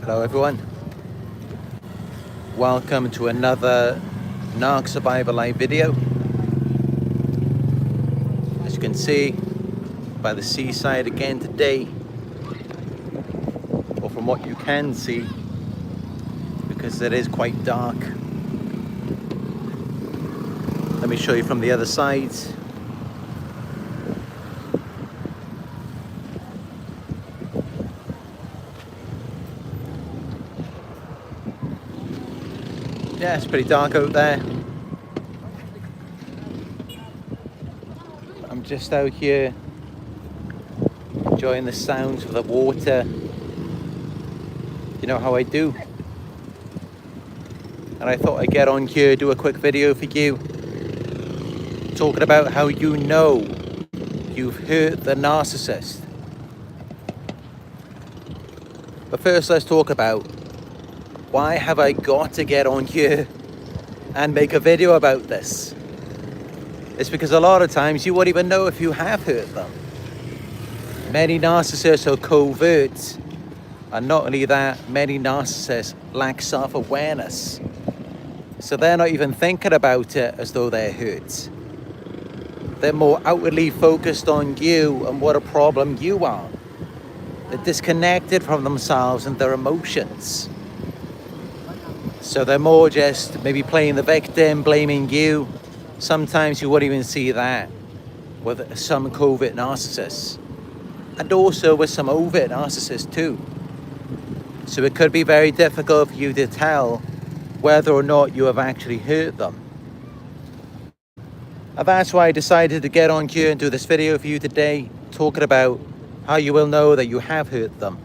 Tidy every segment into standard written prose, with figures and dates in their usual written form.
Hello everyone, welcome to another Narc Survivor live video. As you can see, by the seaside again today, or from what you can see, because it is quite dark. Let me show you from the other side. Yeah, it's pretty dark out there. I'm just out here enjoying the sounds of the water. You know how I do. And I thought I'd get on here, do a quick video for you, talking about how you know you've hurt the narcissist. But first, let's talk about why have I got to get on here and make a video about this? It's because a lot of times you won't even know if you have hurt them. Many narcissists are covert, and not only that, many narcissists lack self-awareness. So they're not even thinking about it as though they're hurt. They're more outwardly focused on you and what a problem you are. They're disconnected from themselves and their emotions. So they're more just maybe playing the victim, blaming you. Sometimes you won't even see that with some covert narcissists. And also with some overt narcissists too. So it could be very difficult for you to tell whether or not you have actually hurt them. And that's why I decided to get on here and do this video for you today, talking about how you will know that you have hurt them.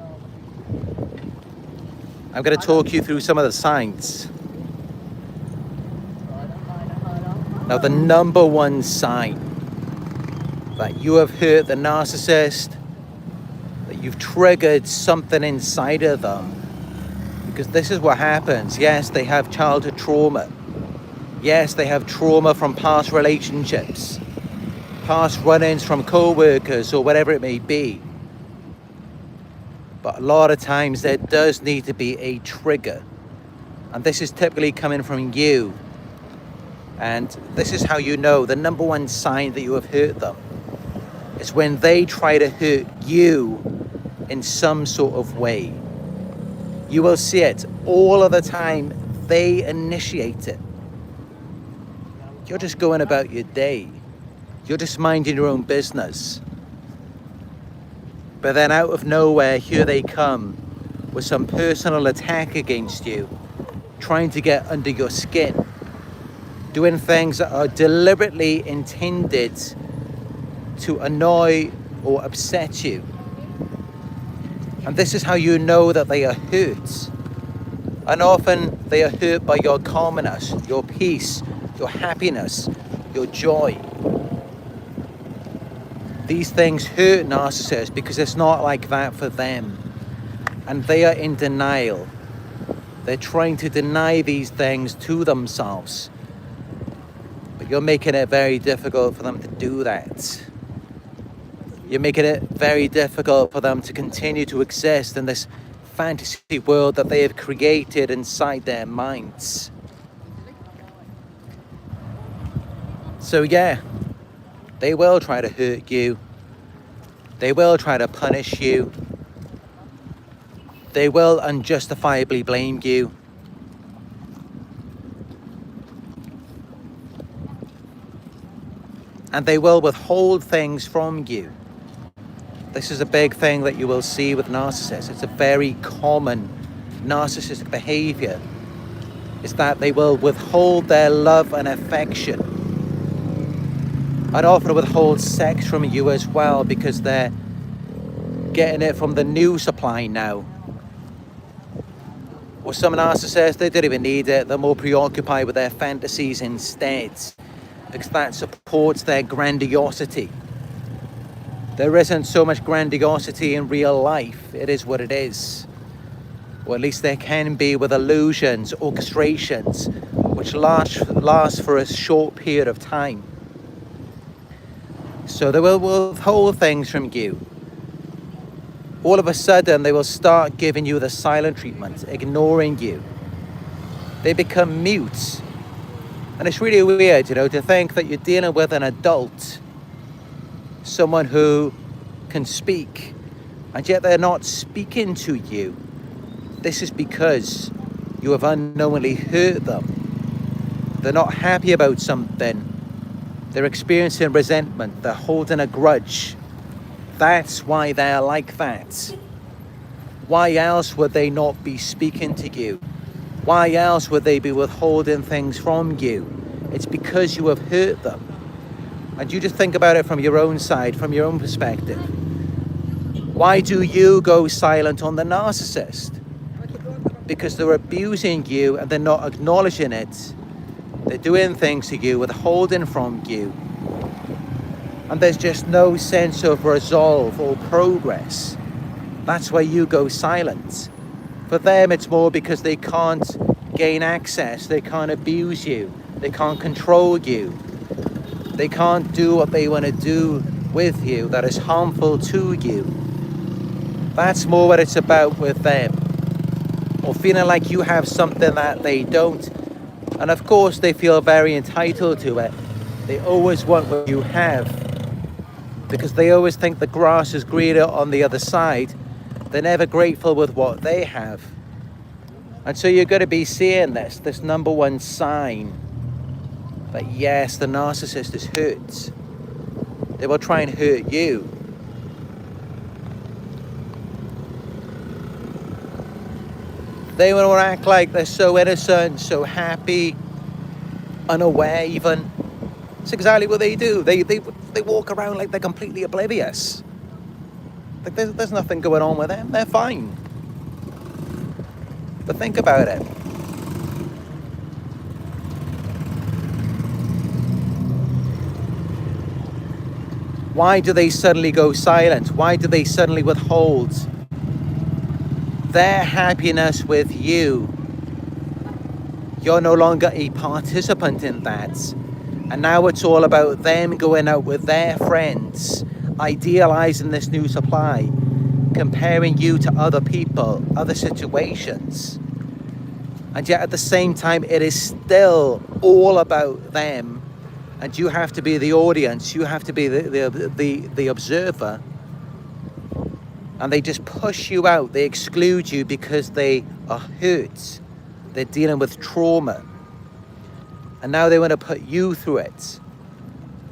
I'm going to talk you through some of the signs. Now, the number one sign that you have hurt the narcissist, that you've triggered something inside of them, because this is what happens. Yes, they have childhood trauma. Yes, they have trauma from past relationships, past run-ins from co-workers or whatever it may be. But a lot of times there does need to be a trigger. And this is typically coming from you. And this is how you know the number one sign that you have hurt them. It's when they try to hurt you in some sort of way. You will see it all of the time. They initiate it. You're just going about your day. You're just minding your own business. But then out of nowhere, here they come with some personal attack against you, trying to get under your skin, doing things that are deliberately intended to annoy or upset you. And this is how you know that they are hurt. And often they are hurt by your calmness, your peace, your happiness, your joy. These things hurt narcissists because it's not like that for them. And they are in denial. They're trying to deny these things to themselves. But you're making it very difficult for them to do that. You're making it very difficult for them to continue to exist in this fantasy world that they have created inside their minds. So yeah, they will try to hurt you. They will try to punish you. They will unjustifiably blame you. And they will withhold things from you. This is a big thing that you will see with narcissists. It's a very common narcissistic behavior. Is that they will withhold their love and affection. I'd often withhold sex from you as well because they're getting it from the new supply now. Or some narcissists, they don't even need it. They're more preoccupied with their fantasies instead because that supports their grandiosity. There isn't so much grandiosity in real life. It is what it is. Or at least there can be with illusions, orchestrations, which last for a short period of time. So they will withhold things from you. all of a sudden they will start giving you the silent treatment, ignoring you. They become mute. And it's really weird, to think that you're dealing with an adult, someone who can speak, and yet they're not speaking to you. This is because you have unknowingly hurt them. They're not happy about something. They're experiencing resentment. They're holding a grudge. That's why they're like that. Why else would they not be speaking to you? Why else would they be withholding things from you? It's because you have hurt them. And you just think about it from your own side, from your own perspective. Why do you go silent on the narcissist? Because they're abusing you and they're not acknowledging it. They're doing things to you, withholding from you. And there's just no sense of resolve or progress. That's why you go silent. For them, it's more because they can't gain access. They can't abuse you. They can't control you. They can't do what they want to do with you that is harmful to you. That's more what it's about with them. Or feeling like you have something that they don't. And of course, they feel very entitled to it. They always want what you have. Because they always think the grass is greener on the other side. They're never grateful with what they have. And so you're going to be seeing this number one sign that yes, the narcissist is hurt. They will try and hurt you. They will act like they're so innocent, so happy, unaware even. It's exactly what they do. They walk around like they're completely oblivious. Like there's nothing going on with them. They're fine. But think about it. Why do they suddenly go silent? Why do they suddenly withhold their happiness with you? You're no longer a participant in that. And now it's all about them going out with their friends, idealizing this new supply, comparing you to other people, other situations. And yet at the same time, it is still all about them. And you have to be the audience, you have to be the observer. And they just push you out, they exclude you because they are hurt. They're dealing with trauma. And now they want to put you through it.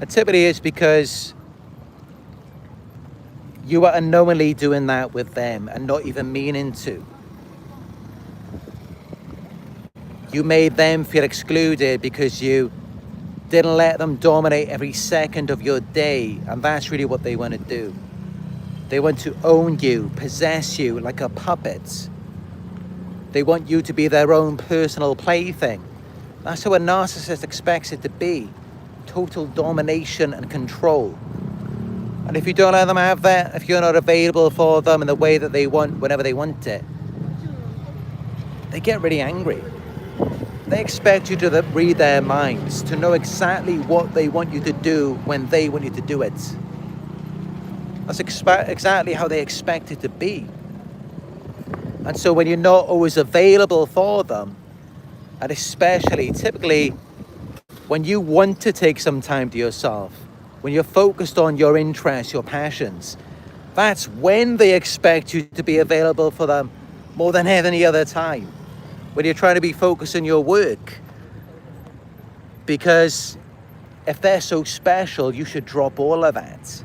And typically it's because you are unknowingly doing that with them and not even meaning to. You made them feel excluded because you didn't let them dominate every second of your day. And that's really what they want to do. They want to own you, possess you like a puppet. They want you to be their own personal plaything. That's how a narcissist expects it to be. Total domination and control. And if you don't let them have that, if you're not available for them in the way that they want, whenever they want it, they get really angry. They expect you to read their minds, to know exactly what they want you to do when they want you to do it. That's exactly how they expect it to be. And so when you're not always available for them, and especially, typically, when you want to take some time to yourself, when you're focused on your interests, your passions, that's when they expect you to be available for them more than any other time. When you're trying to be focused on your work. Because if they're so special, you should drop all of that.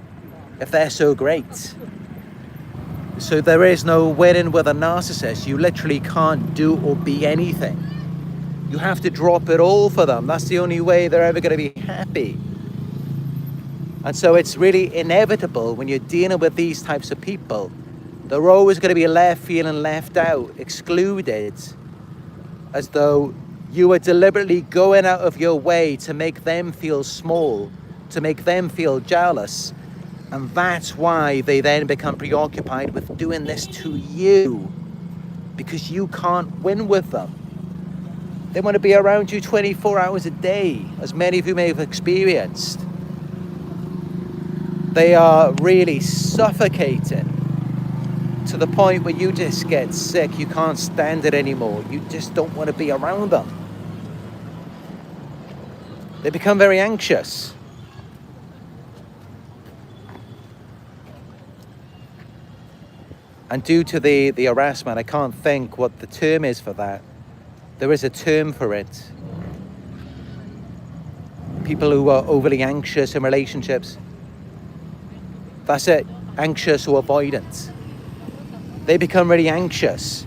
If they're so great. So there is no winning with a narcissist. You literally can't do or be anything. You have to drop it all for them. That's the only way they're ever going to be happy. And so it's really inevitable when you're dealing with these types of people. They're always going to be left feeling left out, excluded, as though you are deliberately going out of your way to make them feel small, to make them feel jealous. And that's why they then become preoccupied with doing this to you, because you can't win with them. They want to be around you 24 hours a day, as many of you may have experienced. They are really suffocating to the point where you just get sick. You can't stand it anymore. You just don't want to be around them. They become very anxious. And due to the harassment, I can't think what the term is for that. There is a term for it. People who are overly anxious in relationships. That's it. Anxious or avoidant. They become really anxious.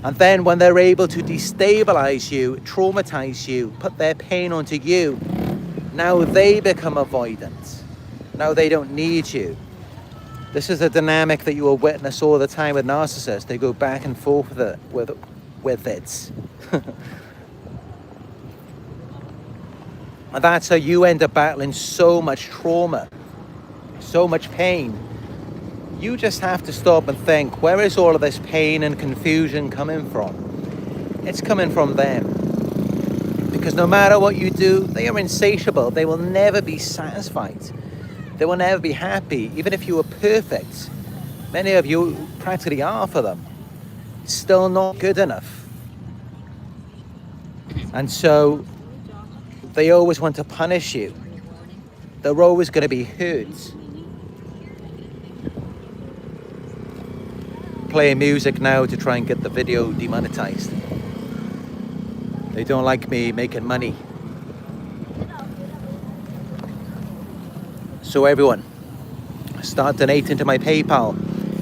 And then when they're able to destabilize you, traumatize you, put their pain onto you, now they become avoidant. Now they don't need you. This is a dynamic that you will witness all the time with narcissists. They go back and forth with it. And that's how you end up battling so much trauma, so much pain. You just have to stop and think, where is all of this pain and confusion coming from? It's coming from them. Because no matter what you do, they are insatiable. They will never be satisfied. They will never be happy. Even if you were perfect, many of you practically are for them. It's still not good enough. And so they always want to punish you. They're always going to be hurt. Playing music now to try and get the video demonetized. They don't like me making money. So everyone, start donating to my PayPal.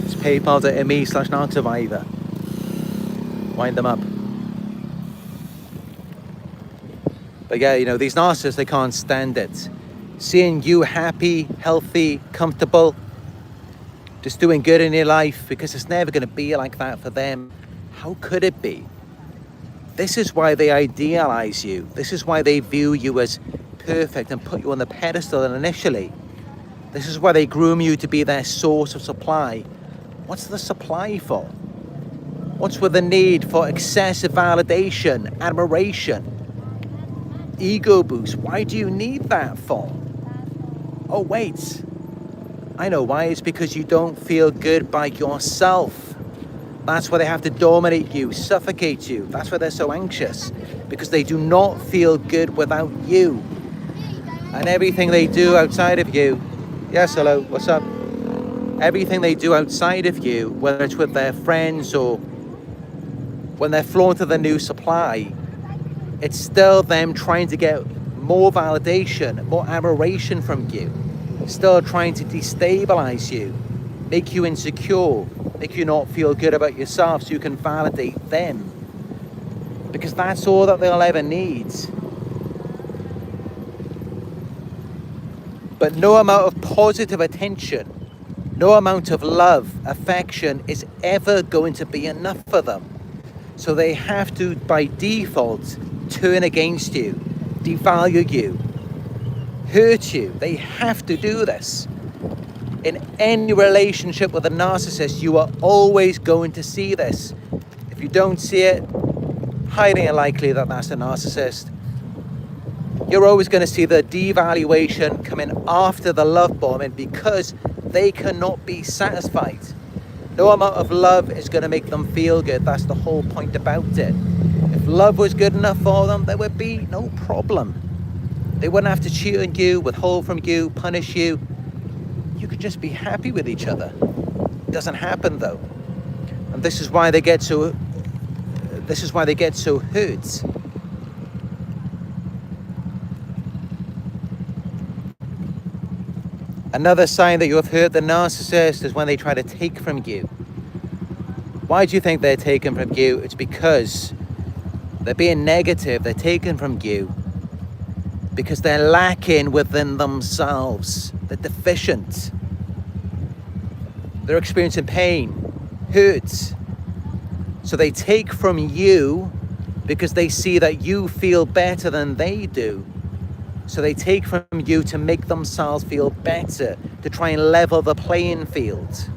It's paypal.me/Narc Survivor. Wind them up. But yeah, you know, these narcissists, they can't stand it. Seeing you happy, healthy, comfortable, just doing good in your life, because it's never going to be like that for them. How could it be? This is why they idealize you. This is why they view you as perfect and put you on the pedestal initially. This is why they groom you to be their source of supply. What's the supply for? What's with the need for excessive validation, admiration, ego boost? Why do you need that for? Oh wait, I know why. It's because you don't feel good by yourself. That's why they have to dominate you, suffocate you. That's why they're so anxious, because they do not feel good without you. And everything they do outside of you, yes, hello, what's up? Everything they do outside of you, whether it's with their friends or when they're flaunting the new supply, it's still them trying to get more validation, more admiration from you. Still trying to destabilize you, make you insecure, make you not feel good about yourself so you can validate them. Because that's all that they'll ever need. But no amount of positive attention, no amount of love, affection is ever going to be enough for them. So they have to, by default, turn against you, devalue you, hurt you. They have to do this. In any relationship with a narcissist, you are always going to see this. If you don't see it, highly unlikely that that's a narcissist. You're always going to see the devaluation coming after the love bombing, because they cannot be satisfied. No amount of love is going to make them feel good. That's the whole point about it. If love was good enough for them, there would be no problem. They wouldn't have to cheat on you, withhold from you, punish you. You could just be happy with each other. It doesn't happen though. And this is why they get so hurt. Another sign that you have hurt the narcissist is when they try to take from you. Why do you think they're taken from you? It's because they're being negative. They're taken from you because they're lacking within themselves. They're deficient. They're experiencing pain, hurt. So they take from you because they see that you feel better than they do. So they take from you to make themselves feel better, to try and level the playing field.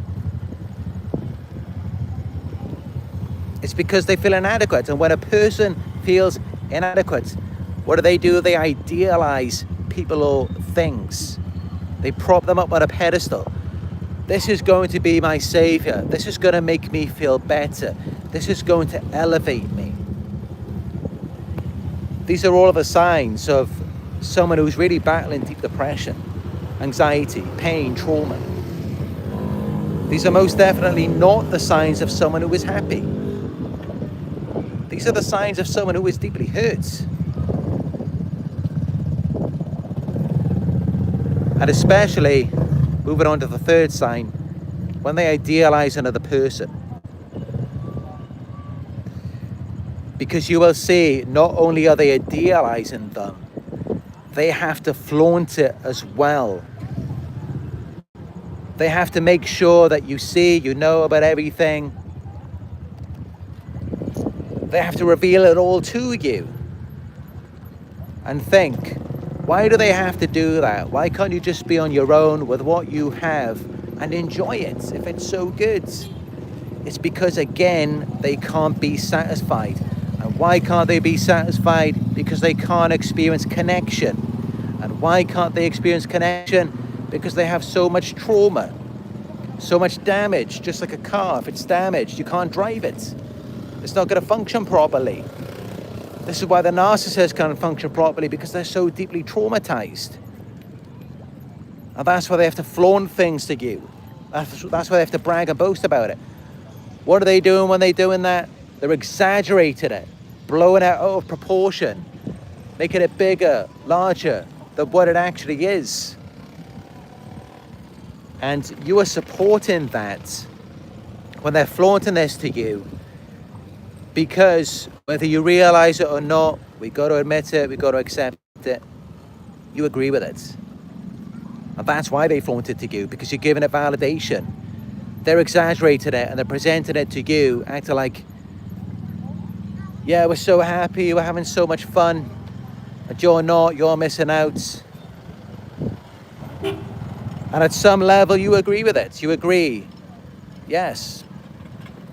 It's because they feel inadequate. And when a person feels inadequate, what do? They idealize people or things. They prop them up on a pedestal. This is going to be my savior. This is going to make me feel better. This is going to elevate me. These are all of the signs of someone who's really battling deep depression, anxiety, pain, trauma. These are most definitely not the signs of someone who is happy. These are the signs of someone who is deeply hurt. And especially, moving on to the third sign, when they idealize another person. Because you will see, not only are they idealizing them, they have to flaunt it as well. They have to make sure that you see, you know about everything. They have to reveal it all to you. And think, why do they have to do that? Why can't you just be on your own with what you have and enjoy it if it's so good? It's because, again, they can't be satisfied. And why can't they be satisfied? Because they can't experience connection. And why can't they experience connection? Because they have so much trauma, so much damage. Just like a car, if it's damaged, you can't drive it. It's not going to function properly. This is why the narcissist can't function properly, because they're so deeply traumatized. And that's why they have to flaunt things to you. That's why they have to brag and boast about it. What are they doing when they're doing that? They're exaggerating it, blowing it out of proportion, making it bigger, larger than what it actually is. And you are supporting that when they're flaunting this to you, because whether you realize it or not, we got to admit it, we got to accept it, you agree with it. And that's why they flaunt it to you, because you're giving it validation. They're exaggerating it and they're presenting it to you, acting like, yeah, we're so happy, we're having so much fun, and you're not, you're missing out. And at some level, you agree with it. You agree, yes,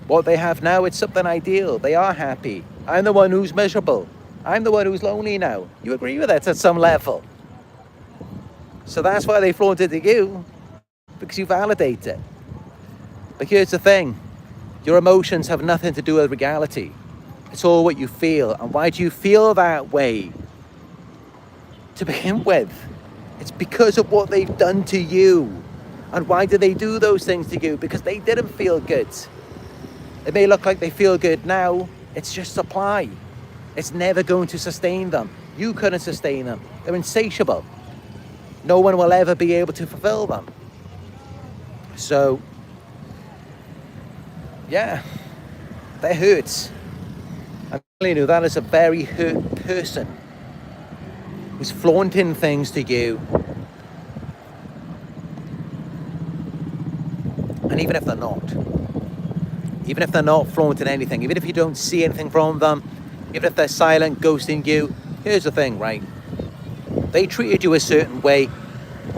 what they have now, it's something ideal. They are happy. I'm the one who's miserable. I'm the one who's lonely now. You agree with it at some level. So that's why they flaunt it to you, because you validate it. But here's the thing. Your emotions have nothing to do with reality. It's all what you feel. And why do you feel that way? To begin with, it's because of what they've done to you. And why do they do those things to you? Because they didn't feel good. It may look like they feel good now. It's just supply. It's never going to sustain them. You couldn't sustain them. They're insatiable. No one will ever be able to fulfill them. So, yeah, they're hurt. I'm telling you, that is a very hurt person who's flaunting things to you. And even if they're not flaunting anything, even if you don't see anything from them, even if they're silent, ghosting you, here's the thing, right? They treated you a certain way,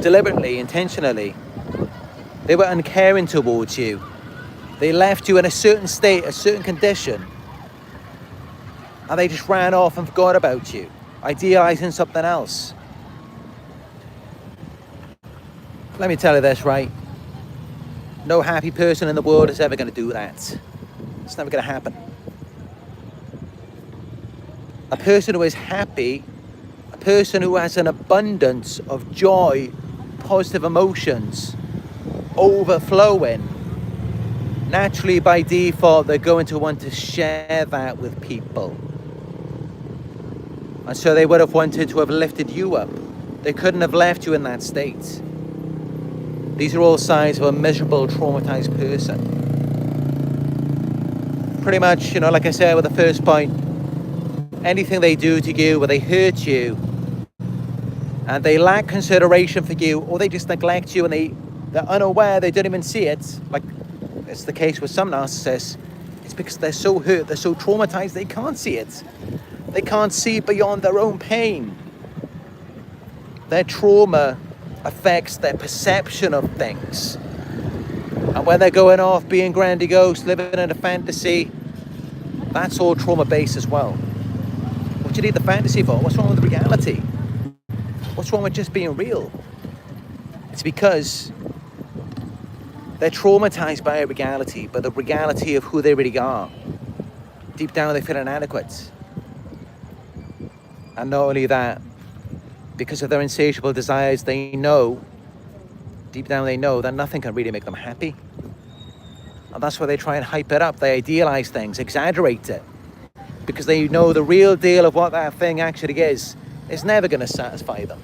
deliberately, intentionally. They were uncaring towards you. They left you in a certain state, a certain condition, and they just ran off and forgot about you, idealizing something else. Let me tell you this, right? No happy person in the world is ever going to do that. It's never going to happen. A person who is happy, a person who has an abundance of joy, positive emotions, overflowing, naturally by default, they're going to want to share that with people. And so they would have wanted to have lifted you up. They couldn't have left you in that state. These are all signs of a miserable, traumatized person. Pretty much, like I said with the first point, anything they do to you, where they hurt you, and they lack consideration for you, or they just neglect you and they're unaware, they don't even see it, like it's the case with some narcissists, it's because they're so hurt, they're so traumatized, they can't see it. They can't see beyond their own pain. Their trauma affects their perception of things. And when they're going off being grandiose, living in a fantasy, that's all trauma-based as well. What do you need the fantasy for? What's wrong with the reality? What's wrong with just being real? It's because They're traumatized by a reality, but the reality of who they really are. Deep down, they feel inadequate. And not only that, because of their insatiable desires, they know, deep down they know that nothing can really make them happy. And that's why they try and hype it up. They idealize things, exaggerate it. Because they know the real deal of what that thing actually is never going to satisfy them.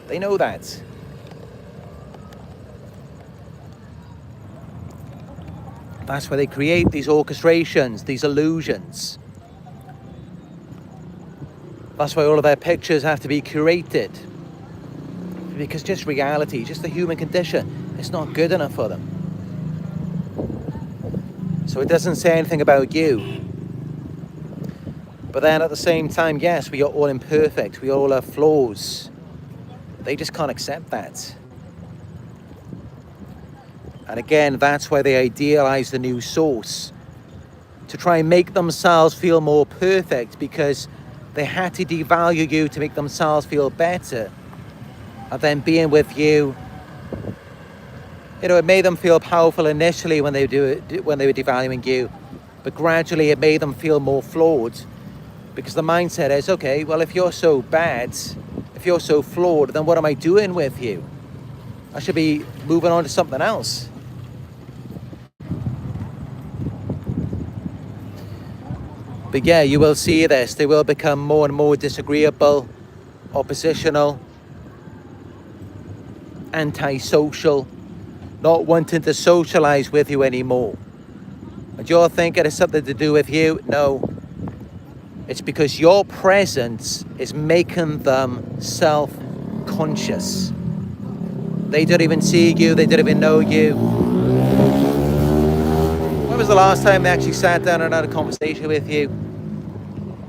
They know that. That's why they create these orchestrations, these illusions. That's why all of their pictures have to be curated. Because just reality, just the human condition, it's not good enough for them. So it doesn't say anything about you. But then at the same time, yes, we are all imperfect. We all have flaws. They just can't accept that. And again, that's why they idealize the new source. To try and make themselves feel more perfect, because they had to devalue you to make themselves feel better. And then being with you, it made them feel powerful initially when they were devaluing you. But gradually it made them feel more flawed. Because the mindset is, okay, well, if you're so bad, if you're so flawed, then what am I doing with you? I should be moving on to something else. But yeah, you will see this. They will become more and more disagreeable, oppositional, antisocial, not wanting to socialize with you anymore. And you're thinking it's something to do with you? No. It's because your presence is making them self-conscious. They don't even see you, they don't even know you. When was the last time they actually sat down and had a conversation with you?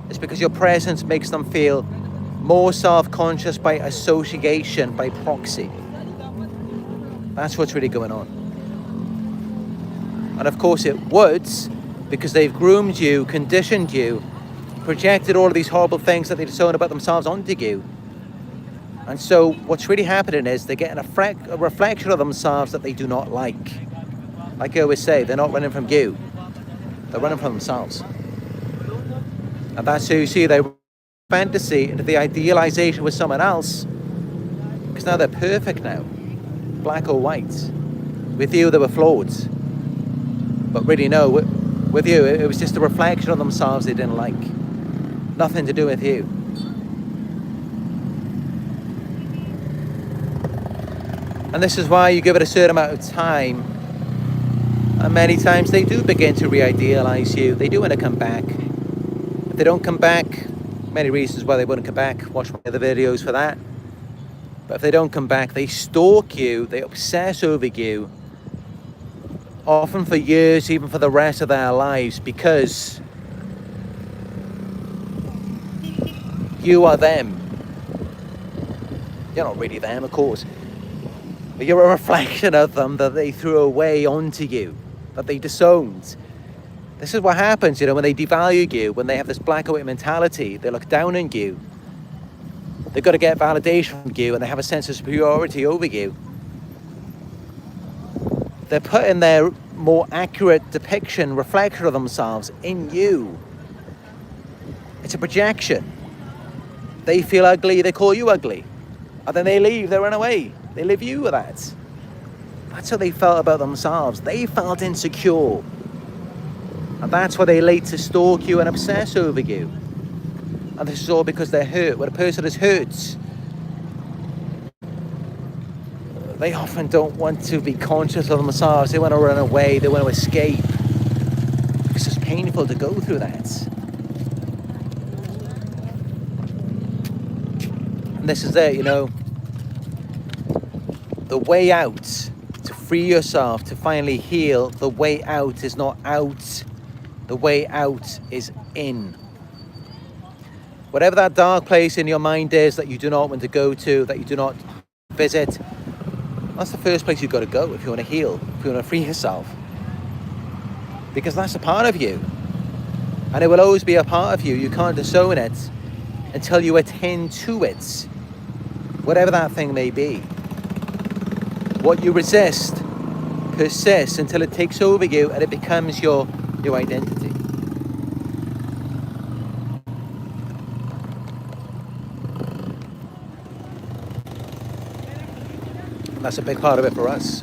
It's because your presence makes them feel more self-conscious by association, by proxy. That's what's really going on. And of course it would, because they've groomed you, conditioned you, projected all of these horrible things that they disown about themselves onto you. And so what's really happening is they're getting a reflection of themselves that they do not like. Like I always say, they're not running from you. They're running from themselves. And that's who you see their fantasy into the idealization with someone else. Because now they're perfect now. Black or white. With you, they were flawed. But really, no, with you, it was just a reflection of themselves they didn't like. Nothing to do with you. And this is why you give it a certain amount of time. And many times they do begin to re-idealize you. They do want to come back. If they don't come back, many reasons why they wouldn't come back. Watch my other videos for that. But if they don't come back, they stalk you. They obsess over you. Often for years, even for the rest of their lives. Because you are them. You're not really them, of course. But you're a reflection of them that they threw away onto you, that they disowned. This is what happens, when they devalue you, when they have this black and white mentality, they look down on you. They've got to get validation from you, and they have a sense of superiority over you. They're putting their more accurate depiction, reflection of themselves in you. It's a projection. They feel ugly, they call you ugly. And then they leave, they run away. They leave you with that. That's how they felt about themselves. They felt insecure. And that's why they later stalk you and obsess over you. And this is all because they're hurt. When a person is hurt, they often don't want to be conscious of themselves. They want to run away, they want to escape. Because it's painful to go through that. And this is it, the way out, to free yourself, to finally heal, the way out is not out. The way out is in. Whatever that dark place in your mind is that you do not want to go to, that you do not visit, that's the first place you've got to go if you want to heal, if you want to free yourself. Because that's a part of you. And it will always be a part of you. You can't disown it until you attend to it. Whatever that thing may be. What you resist persists until it takes over you and it becomes your identity. That's a big part of it for us.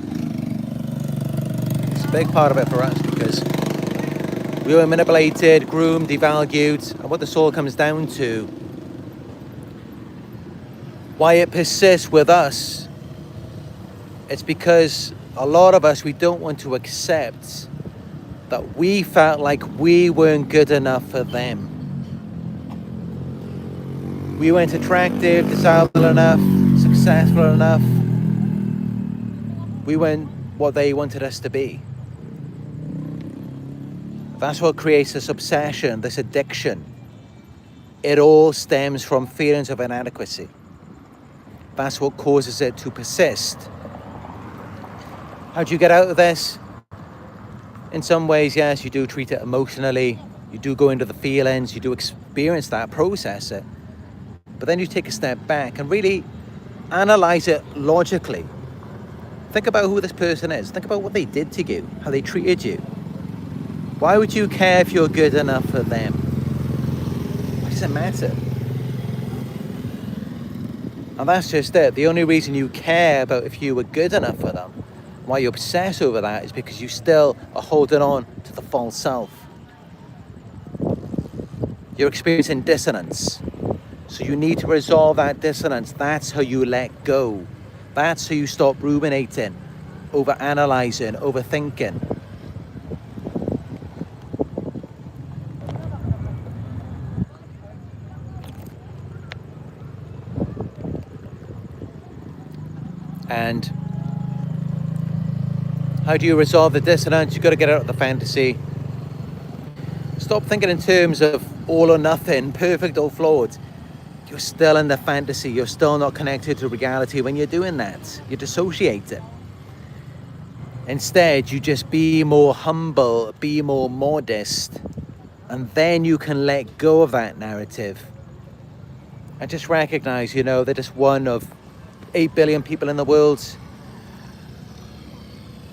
It's a big part of it for us because we were manipulated, groomed, devalued, and what this all comes down to, why it persists with us, it's because a lot of us, we don't want to accept that we felt like we weren't good enough for them. We weren't attractive, desirable enough, successful enough. We weren't what they wanted us to be. That's what creates this obsession, this addiction. It all stems from feelings of inadequacy. That's what causes it to persist. How do you get out of this? In some ways, yes, you do treat it emotionally. You do go into the feelings. You do experience that, process it. But then you take a step back and really analyze it logically. Think about who this person is. Think about what they did to you, how they treated you. Why would you care if you're good enough for them? Why does it matter? And that's just it. The only reason you care about if you were good enough for them, why you obsess over that, is because you still are holding on to the false self. You're experiencing dissonance. So you need to resolve that dissonance. That's how you let go. That's how you stop ruminating, over-analyzing, overthinking. And how do you resolve the dissonance? You've got to get out of the fantasy. Stop thinking in terms of all or nothing, perfect or flawed. You're still in the fantasy. You're still not connected to reality when you're doing that. You're dissociating. Instead, you just be more humble, be more modest, and then you can let go of that narrative. And just recognize, they're just one of 8 billion people in the world.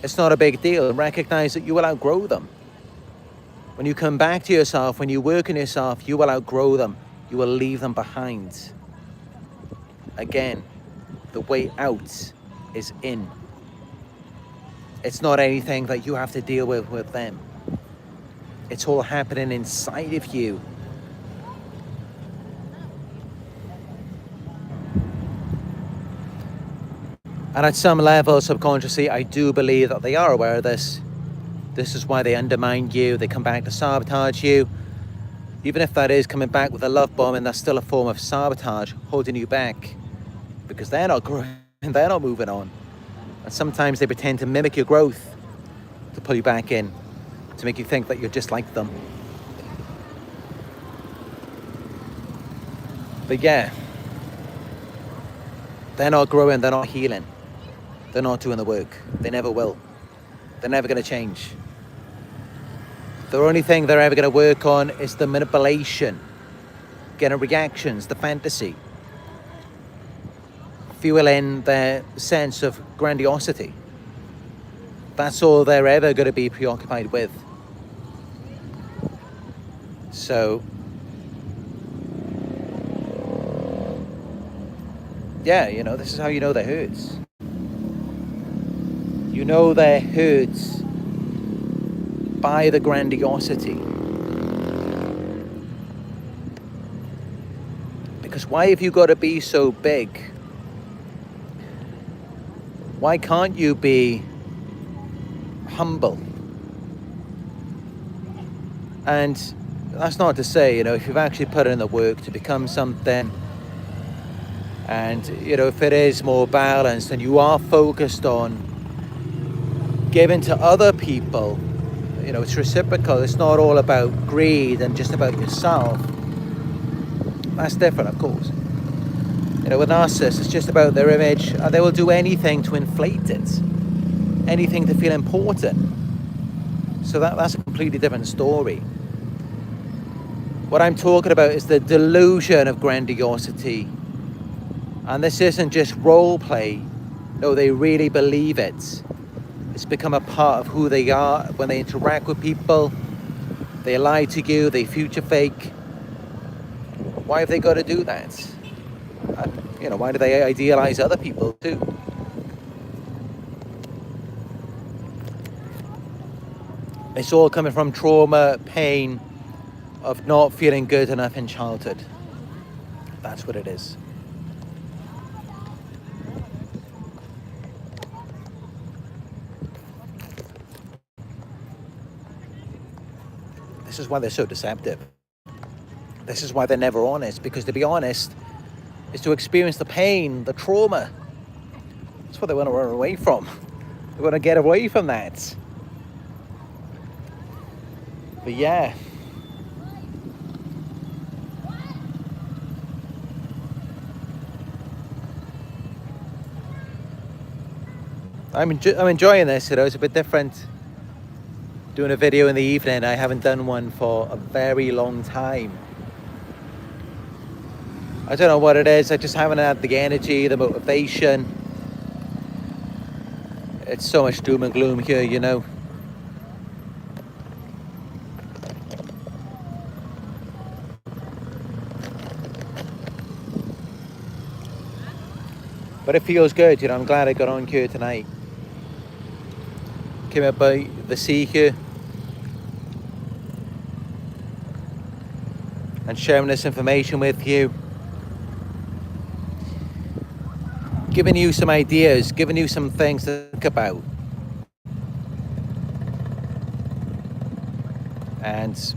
It's not a big deal. Recognize that you will outgrow them. When you come back to yourself, when you work on yourself, you will outgrow them. You will leave them behind. Again, the way out is in. It's not anything that you have to deal with them. It's all happening inside of you. And at some level, subconsciously, I do believe that they are aware of this. This is why they undermine you. They come back to sabotage you. Even if that is coming back with a love bomb, and that's still a form of sabotage, holding you back. Because they're not growing, they're not moving on. And sometimes they pretend to mimic your growth, to pull you back in, to make you think that you're just like them. But yeah, they're not growing, they're not healing. They're not doing the work. They never will. They're never going to change. The only thing they're ever going to work on is the manipulation, getting reactions, the fantasy, fueling their sense of grandiosity. That's all they're ever going to be preoccupied with. So, yeah, this is how you know they're hurts. You know they're hurts by the grandiosity. Because why have you got to be so big? Why can't you be humble? And that's not to say, if you've actually put in the work to become something, and, if it is more balanced and you are focused on giving to other people, it's reciprocal. It's not all about greed and just about yourself. That's different, of course. With narcissists, it's just about their image, and they will do anything to inflate it, anything to feel important. So that's a completely different story. What I'm talking about is the delusion of grandiosity. And this isn't just role play. No, they really believe it. It's become a part of who they are when they interact with people. They lie to you, they future fake. Why have they got to do that? And, why do they idealize other people too? It's all coming from trauma, pain, of not feeling good enough in childhood. That's what it is. This is why they're so deceptive. This is why they're never honest, because to be honest is to experience the pain, the trauma. That's what they want to run away from. They want to get away from that. But yeah. I'm enjoying this, it's a bit different. Doing a video in the evening. I haven't done one for a very long time. I don't know what it is, I just haven't had the energy, the motivation. It's so much doom and gloom here, But it feels good, I'm glad I got on here tonight. Came up by the sea here. And sharing this information with you. Giving you some ideas, giving you some things to think about. And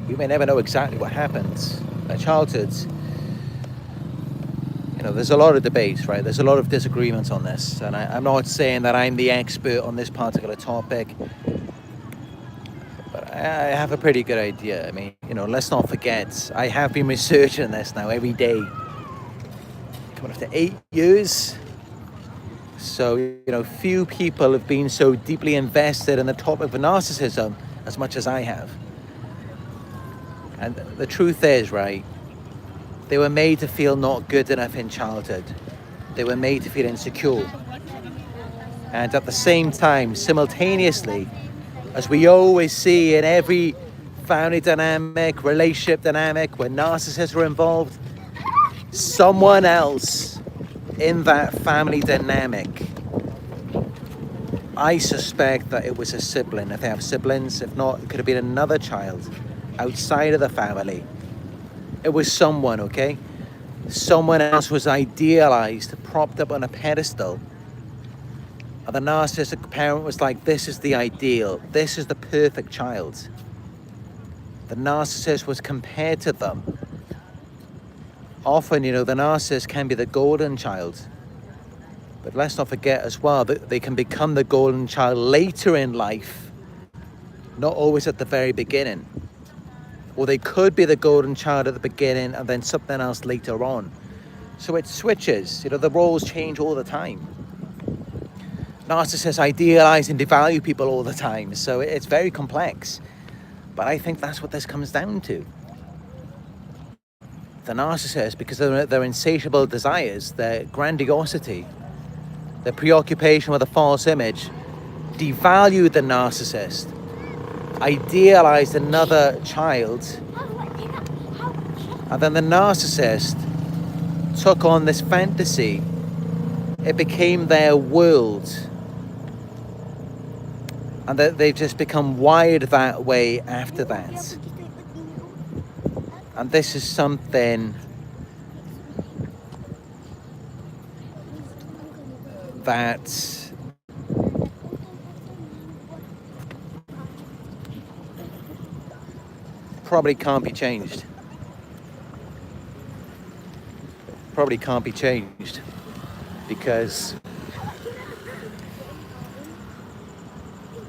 we may never know exactly what happens at childhoods. There's a lot of debates, right? There's a lot of disagreements on this. And I'm not saying that I'm the expert on this particular topic. But I have a pretty good idea. Let's not forget, I have been researching this now every day. Coming up to 8 years. So, few people have been so deeply invested in the topic of narcissism as much as I have. And the truth is, right, they were made to feel not good enough in childhood. They were made to feel insecure. And at the same time, simultaneously, as we always see in every family dynamic, relationship dynamic, when narcissists are involved, someone else in that family dynamic, I suspect that it was a sibling, if they have siblings. If not, it could have been another child outside of the family. It was someone, okay? Someone else was idealized, propped up on a pedestal. And the narcissistic parent was like, this is the ideal. This is the perfect child. The narcissist was compared to them. Often, the narcissist can be the golden child. But let's not forget as well that they can become the golden child later in life. Not always at the very beginning. Or they could be the golden child at the beginning and then something else later on. So it switches, the roles change all the time. Narcissists idealize and devalue people all the time, so it's very complex. But I think that's what this comes down to. The narcissist, because of their insatiable desires, their grandiosity, their preoccupation with a false image, devalued the narcissist, idealized another child, and then the narcissist took on this fantasy. It became their world, and they've just become wired that way after that. And this is something that probably can't be changed. Probably can't be changed because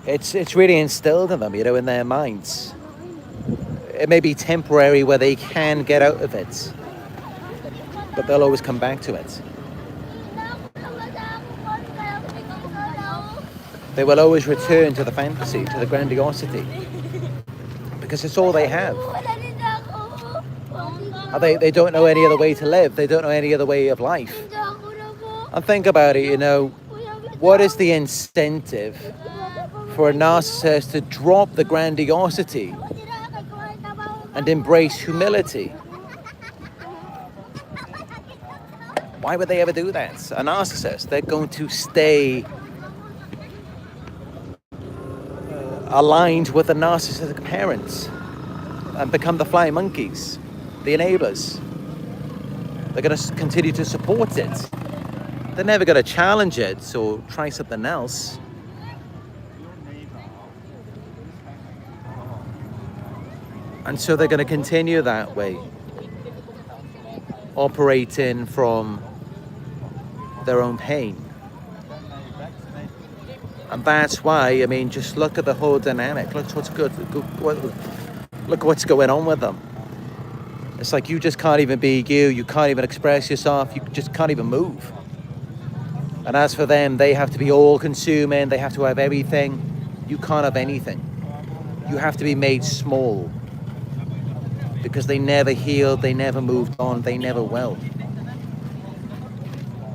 it's really instilled in them, in their minds. It may be temporary where they can get out of it, but they'll always come back to it. They will always return to the fantasy, to the grandiosity, because it's all they have. And they don't know any other way to live. They don't know any other way of life. And think about it, What is the incentive for a narcissist to drop the grandiosity and embrace humility? Why would they ever do that? A narcissist, they're going to stay aligned with the narcissistic parents and become the flying monkeys, the enablers. They're going to continue to support it. They're never going to challenge it or try something else. And so they're going to continue that way, operating from their own pain. And that's why, I mean, just look at the whole dynamic. Look what's good. Look what's going on with them. It's like you just can't even be you. You can't even express yourself. You just can't even move. And as for them, they have to be all-consuming. They have to have everything. You can't have anything. You have to be made small. Because they never healed. They never moved on. They never will.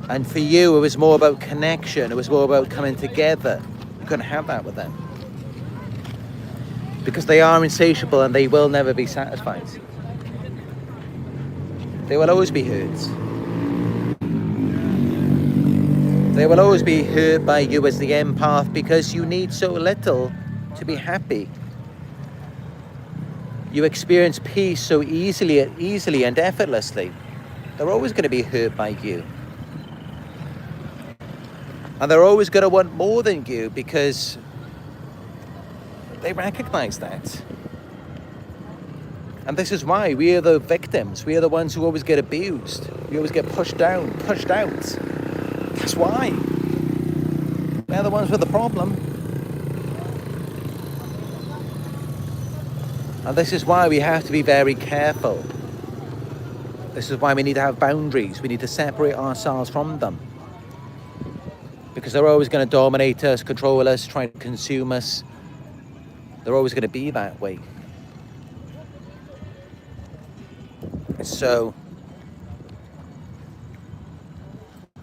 And for you, it was more about connection. It was more about coming together. You couldn't have that with them. Because they are insatiable and they will never be satisfied. They will always be hurt. They will always be hurt by you as the empath because you need so little to be happy. You experience peace so easily and effortlessly. They're always going to be hurt by you. And they're always going to want more than you because they recognize that. And this is why we are the victims. We are the ones who always get abused. We always get pushed down, pushed out. That's why. They're the ones with the problem. And this is why we have to be very careful. This is why we need to have boundaries. We need to separate ourselves from them. Because they're always going to dominate us, control us, try to consume us. They're always going to be that way. So,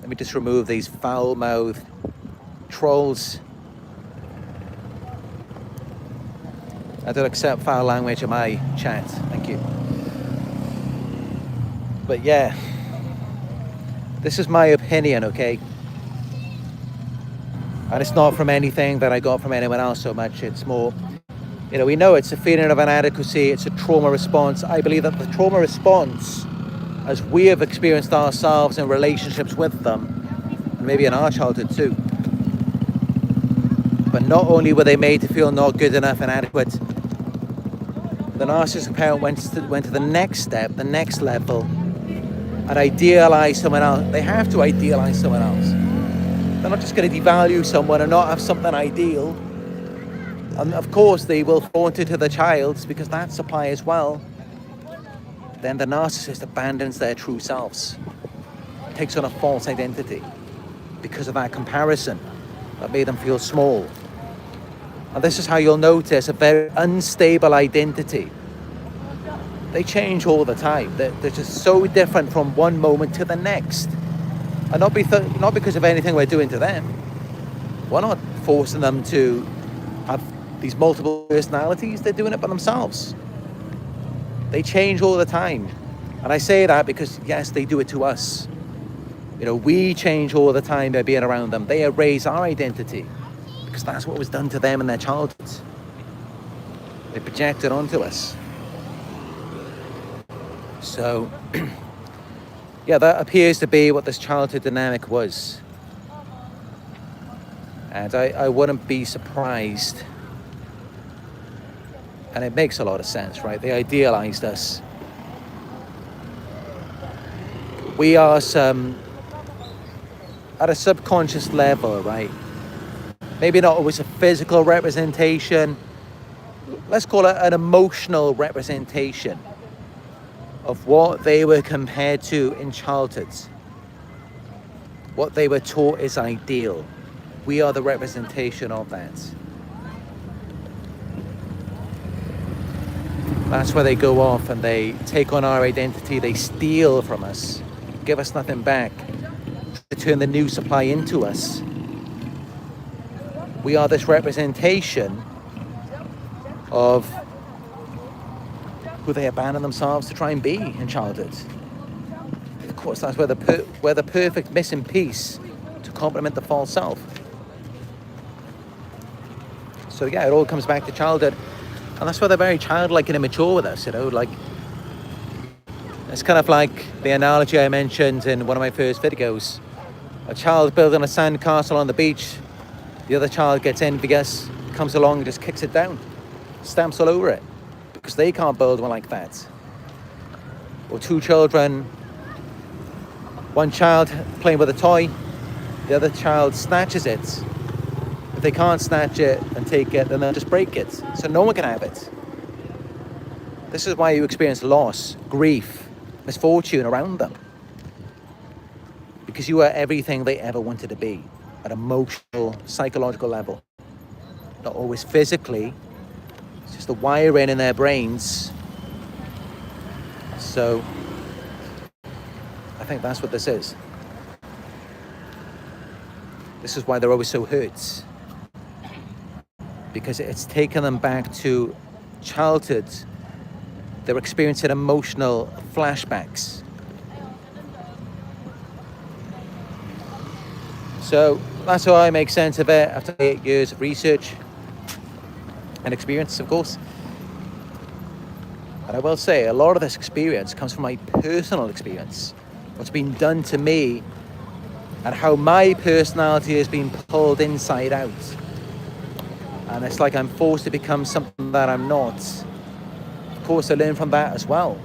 let me just remove these foul-mouthed trolls. I don't accept foul language in my chat. Thank you. But yeah, this is my opinion, okay? And it's not from anything that I got from anyone else so much. It's more, you know, we know it's a feeling of inadequacy. It's a trauma response. I believe that the trauma response, as we have experienced ourselves in relationships with them, and maybe in our childhood too, but not only were they made to feel not good enough, inadequate, the narcissistic parent went to the next step, the next level, and idealized someone else. They have to idealize someone else. They're not just going to devalue someone and not have something ideal. And of course they will flaunt it to the child because that's supply as well. Then the narcissist abandons their true selves, takes on a false identity because of that comparison that made them feel small. And this is how you'll notice a very unstable identity. They change all the time. They're just so different from one moment to the next. And not because of anything we're doing to them. We're not forcing them to have these multiple personalities. They're doing it by themselves. They change all the time. And I say that because, yes, they do it to us. You know, we change all the time by being around them. They erase our identity because that's what was done to them in their childhoods. They project it onto us. So... yeah, that appears to be what this childhood dynamic was. And I wouldn't be surprised. And it makes a lot of sense, right? They idealized us. We are at a subconscious level, right? Maybe not always a physical representation. Let's call it an emotional representation of what they were compared to in childhood. What they were taught is ideal. We are the representation of that. That's where they go off and they take on our identity. They steal from us, give us nothing back, to turn the new supply into us. We are this representation of who they abandon themselves to try and be in childhood. Of course, that's where the perfect missing piece to complement the false self. So yeah, it all comes back to childhood, and that's why they're very childlike and immature with us. Like, it's kind of like the analogy I mentioned in one of my first videos. A child building a sandcastle on the beach, the other child gets envious, comes along and just kicks it down, stamps all over it, because they can't build one like that. Or two children, one child playing with a toy, the other child snatches it. If they can't snatch it and take it, then they'll just break it, so no one can have it. This is why you experience loss, grief, misfortune around them. Because you are everything they ever wanted to be, at emotional, psychological level. Not always physically, it's just the wiring in their brains. So, I think that's what this is. This is why they're always so hurt. Because it's taken them back to childhood. They're experiencing emotional flashbacks. So that's how I make sense of it after 8 years of research and experience, of course. And I will say, a lot of this experience comes from my personal experience. What's been done to me and how my personality has been pulled inside out. And it's like I'm forced to become something that I'm not. Of course, I learn from that as well.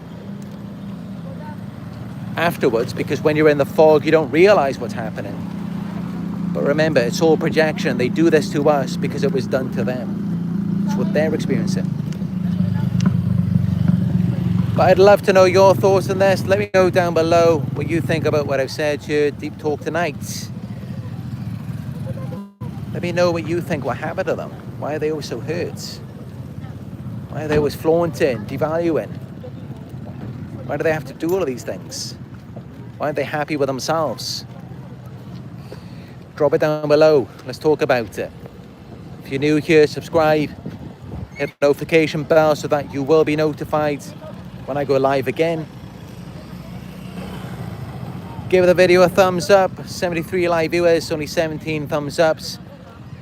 Afterwards, because when you're in the fog, you don't realize what's happening. But remember, it's all projection. They do this to us because it was done to them. It's what they're experiencing. But I'd love to know your thoughts on this. Let me know down below what you think about what I've said here. Deep talk tonight. Let me know what you think, what happened to them. Why are they always so hurt? Why are they always flaunting, devaluing? Why do they have to do all of these things? Why aren't they happy with themselves? Drop it down below. Let's talk about it. If you're new here, subscribe. Hit the notification bell so that you will be notified when I go live again. Give the video a thumbs up. 73 live viewers, only 17 thumbs ups.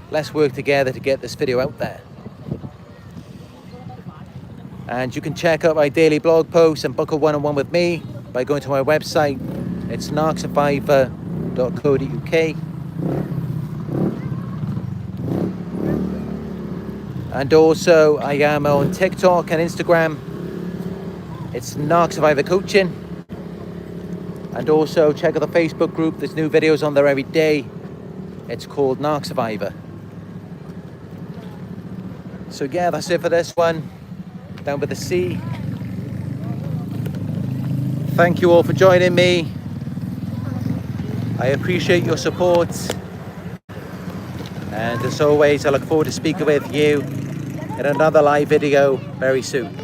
Let's work together to get this video out there. And you can check out my daily blog posts and book a one-on-one with me by going to my website. It's narcsurvivor.co.uk. And also, I am on TikTok and Instagram. It's Narc Survivor Coaching. And also, check out the Facebook group. There's new videos on there every day. It's called Narc Survivor. So yeah, that's it for this one. Down by the sea. Thank you all for joining me. I appreciate your support. And as always, I look forward to speaking with you in another live video very soon.